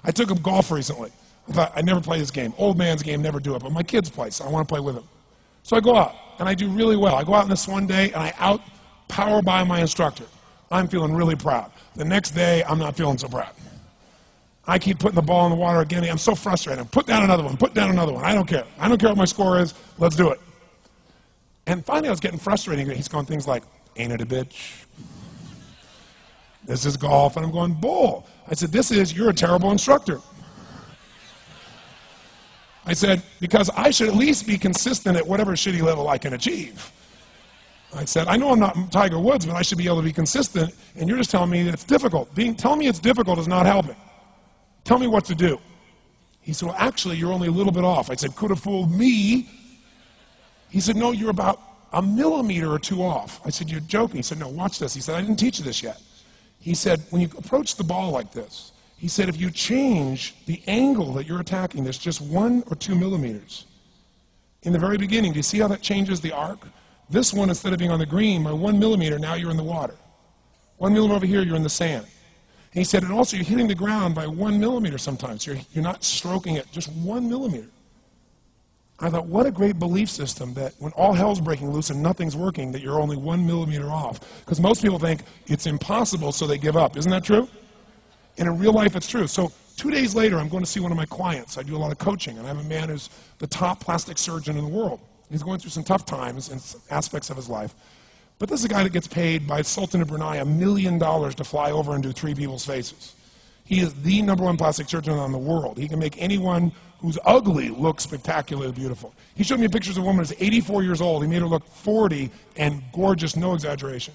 I took up golf recently. I thought, I'd never play this game. Old man's game, never do it. But my kids play, so I want to play with them. So I go out, and I do really well. I go out on this one day, and I out-power by my instructor. I'm feeling really proud. The next day, I'm not feeling so proud. I keep putting the ball in the water again. I'm so frustrated. Put down another one. Put down another one. I don't care. I don't care what my score is. Let's do it. And finally, I was getting frustrated. He's going things like, ain't it a bitch? This is golf. And I'm going, bull. I said, you're a terrible instructor. I said, because I should at least be consistent at whatever shitty level I can achieve. I said, I know I'm not Tiger Woods, but I should be able to be consistent, and you're just telling me that it's difficult. Telling me it's difficult is not helping. Tell me what to do. He said, well, actually, you're only a little bit off. I said, could have fooled me. He said, no, you're about a millimeter or two off. I said, you're joking. He said, no, watch this. He said, I didn't teach you this yet. He said, when you approach the ball like this, he said, if you change the angle that you're attacking this just 1 or 2 millimeters, in the very beginning, do you see how that changes the arc? This one, instead of being on the green, by 1 millimeter, now you're in the water. 1 millimeter over here, you're in the sand. And he said, and also you're hitting the ground by 1 millimeter sometimes. You're not stroking it, just 1 millimeter. I thought, what a great belief system that when all hell's breaking loose and nothing's working, that you're only 1 millimeter off. Because most people think it's impossible, so they give up. Isn't that true? And in real life, it's true. So 2 days later, I'm going to see one of my clients. I do a lot of coaching, and I have a man who's the top plastic surgeon in the world. He's going through some tough times in aspects of his life. But this is a guy that gets paid by Sultan of Brunei $1 million to fly over and do 3 people's faces. He is the #1 plastic surgeon in the world. He can make anyone who's ugly look spectacularly beautiful. He showed me pictures of a woman who's 84 years old. He made her look 40 and gorgeous, no exaggeration.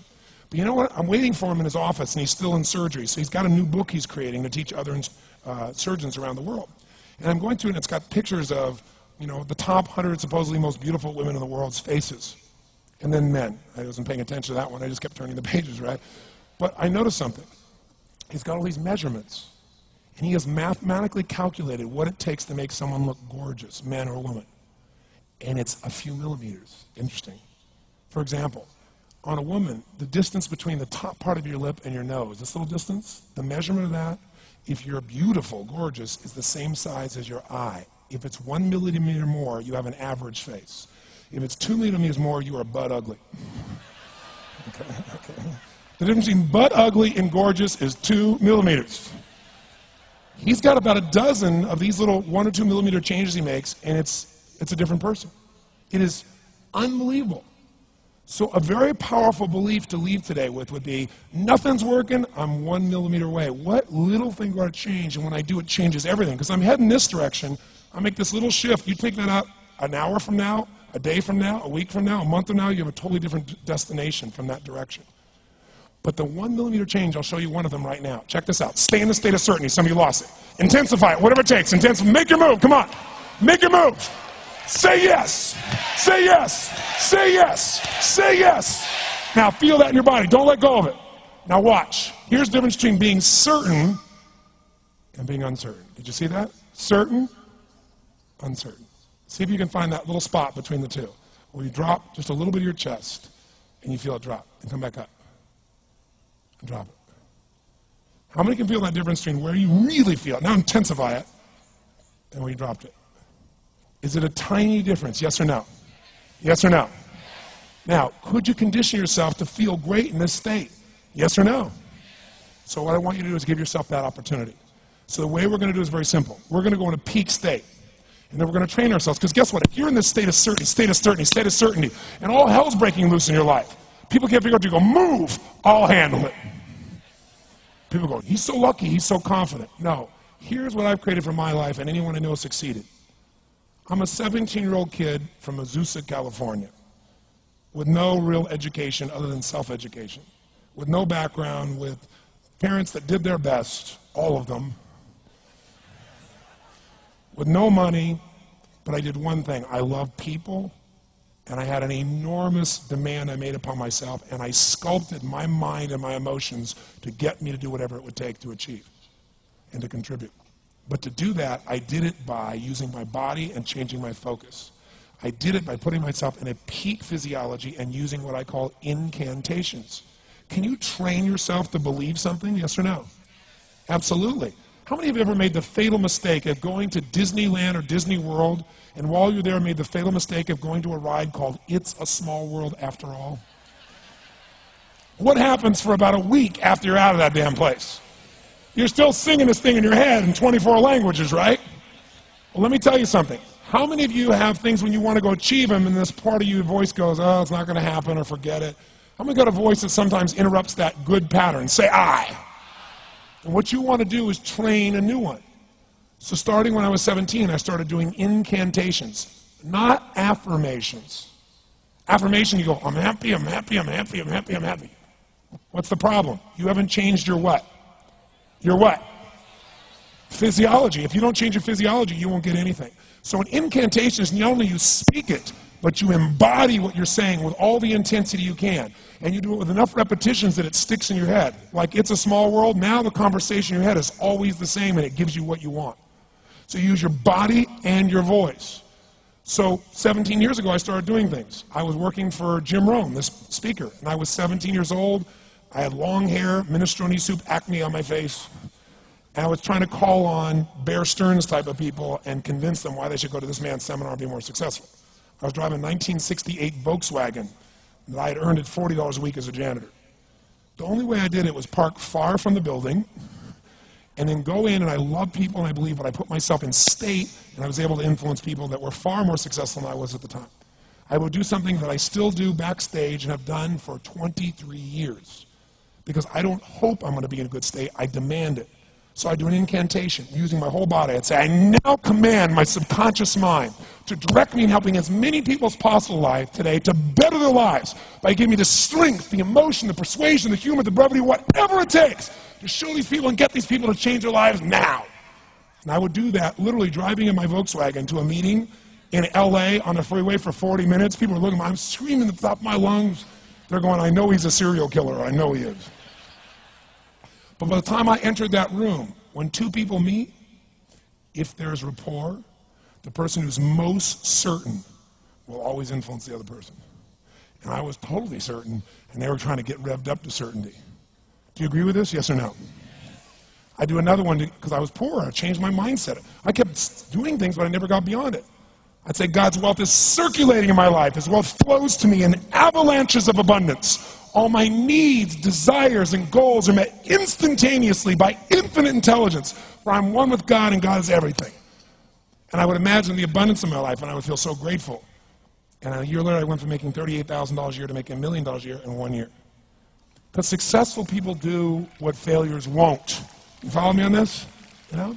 But you know what? I'm waiting for him in his office, and he's still in surgery. So he's got a new book he's creating to teach other surgeons around the world. And I'm going through it, and it's got pictures of, you know, the top 100 supposedly most beautiful women in the world's faces. And then men. I wasn't paying attention to that one. I just kept turning the pages, right? But I noticed something. He's got all these measurements. And he has mathematically calculated what it takes to make someone look gorgeous, man or woman. And it's a few millimeters. Interesting. For example, on a woman, the distance between the top part of your lip and your nose, this little distance, the measurement of that, if you're beautiful, gorgeous, is the same size as your eye. If it's 1 millimeter more, you have an average face. If it's 2 millimeters more, you are butt ugly. Okay. The difference between butt ugly and gorgeous is 2 millimeters. He's got about a dozen of these little 1 or 2 millimeter changes he makes, and it's a different person. It is unbelievable. So a very powerful belief to leave today with would be, nothing's working, I'm 1 millimeter away. What little thing do I change? And when I do, it changes everything. Because I'm heading this direction, I make this little shift. You take that out an hour from now, a day from now, a week from now, a month from now, you have a totally different destination from that direction. But the 1 millimeter change, I'll show you one of them right now. Check this out. Stay in the state of certainty. Some of you lost it. Intensify it, whatever it takes. Make your move. Come on. Make your move. Say yes. Say yes. Say yes. Say yes. Now feel that in your body. Don't let go of it. Now watch. Here's the difference between being certain and being uncertain. Did you see that? Certain, uncertain. See if you can find that little spot between the two, where you drop just a little bit of your chest, and you feel it drop, and come back up, and drop it. How many can feel that difference between where you really feel it, now intensify it, and where you dropped it? Is it a tiny difference, yes or no? Yes or no? Now, could you condition yourself to feel great in this state? Yes or no? So what I want you to do is give yourself that opportunity. So the way we're going to do is very simple. We're going to go in a peak state. And then we're going to train ourselves. Because guess what? If you're in this state of certainty, and all hell's breaking loose in your life, people can't figure out, you go, move, I'll handle it. People go, he's so lucky, he's so confident. No. Here's what I've created for my life, and anyone I know has succeeded. I'm a 17-year-old kid from Azusa, California, with no real education other than self-education, with no background, with parents that did their best, all of them, with no money, but I did one thing. I loved people, and I had an enormous demand I made upon myself, and I sculpted my mind and my emotions to get me to do whatever it would take to achieve and to contribute. But to do that, I did it by using my body and changing my focus. I did it by putting myself in a peak physiology and using what I call incantations. Can you train yourself to believe something, yes or no? Absolutely. How many of you ever made the fatal mistake of going to Disneyland or Disney World, and while you're there made the fatal mistake of going to a ride called It's a Small World After All? What happens for about a week after you're out of that damn place? You're still singing this thing in your head in 24 languages, right? Well, let me tell you something. How many of you have things when you want to go achieve them and this part of your voice goes, oh, it's not going to happen, or forget it? How many got a voice that sometimes interrupts that good pattern? Say I. And what you want to do is train a new one. So starting when I was 17, I started doing incantations, not affirmations. Affirmation, you go, I'm happy, I'm happy, I'm happy, I'm happy, I'm happy. What's the problem? You haven't changed your what? Your what? Physiology. If you don't change your physiology, you won't get anything. So an incantation is not only you speak it, but you embody what you're saying with all the intensity you can. And you do it with enough repetitions that it sticks in your head. Like It's a Small World, now the conversation in your head is always the same and it gives you what you want. So you use your body and your voice. So 17 years ago, I started doing things. I was working for Jim Rohn, this speaker, and I was 17 years old. I had long hair, minestrone soup, acne on my face. And I was trying to call on Bear Stearns type of people and convince them why they should go to this man's seminar and be more successful. I was driving a 1968 Volkswagen that I had earned at $40 a week as a janitor. The only way I did it was park far from the building and then go in, and I love people and I believe, but I put myself in state, and I was able to influence people that were far more successful than I was at the time. I would do something that I still do backstage and have done for 23 years because I don't hope I'm going to be in a good state, I demand it. So I do an incantation using my whole body. I'd say, I now command my subconscious mind to direct me in helping as many people as possible alive today to better their lives by giving me the strength, the emotion, the persuasion, the humor, the brevity, whatever it takes to show these people and get these people to change their lives now. And I would do that literally driving in my Volkswagen to a meeting in LA on the freeway for 40 minutes. People are looking at me, I'm screaming at the top of my lungs. They're going, I know he's a serial killer, I know he is. But by the time I entered that room, when two people meet, if there's rapport, the person who's most certain will always influence the other person. And I was totally certain, and they were trying to get revved up to certainty. Do you agree with this? Yes or no? I do another one because I was poor. I changed my mindset. I kept doing things, but I never got beyond it. I'd say God's wealth is circulating in my life. His wealth flows to me in avalanches of abundance. All my needs, desires, and goals are met instantaneously by infinite intelligence, for I'm one with God and God is everything. And I would imagine the abundance in my life, and I would feel so grateful. And a year later, I went from making $38,000 a year to making $1 million a year in 1 year. Because successful people do what failures won't. You follow me on this? You know?